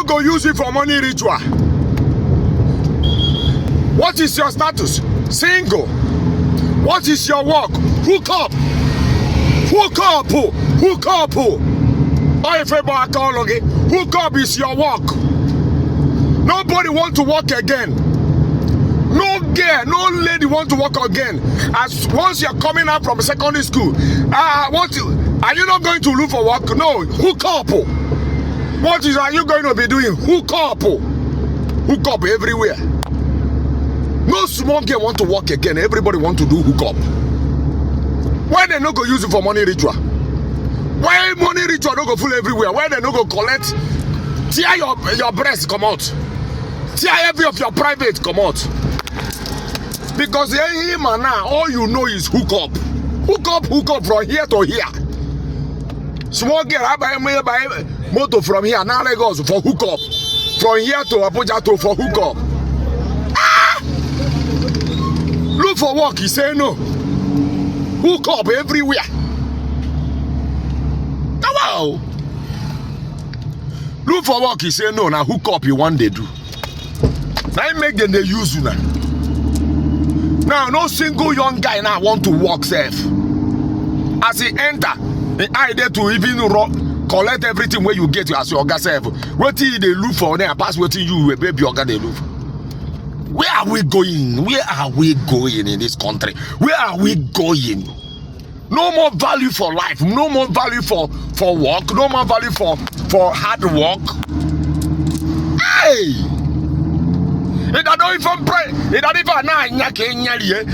no go use it for money ritual. What is your status? Single. What is your work? Hook up. Hook up. Hook up. Hook up is your work. Nobody want to work again. No girl, no lady want to work again. As once you're coming out from secondary school, what are you not going to look for work? No, hook up. What are you going to be doing? Hook up. Hook up everywhere. No small girl want to work again. Everybody want to do hook up. Why they not go use it for money ritual? Why money ritual don't go full everywhere? Why they not go collect? Tear your breast come out. Tear every of your private come out. Because him and now all you know is hook up. Hook up from here to here. Small girl, I buy motor from here now Lagos for hook up. From here to Abuja to for hook up. Look for work, he say no. Hook up everywhere. Wow. Look for work, he say no. Now hook up you one day do. Now you make them they use you now. Now no single young guy now want to work safe. As he enter, the idea to even collect everything where you get as your organ self. What they look for then pass what you baby organ they look for. Where are we going? Where are we going in this country? Where are we going? No more value for life. No more value for work. No more value for hard work. Hey! It don't even pray. It don't even know.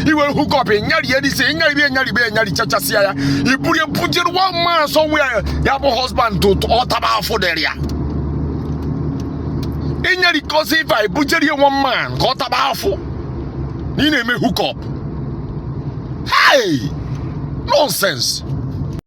He will hook up in Yari. He say Yari Chachasia. He put in one man somewhere. Your husband to Ottawa for the area. Inyari cause if I butcher you one man, got about for Nine me hook up. Hey! Nonsense.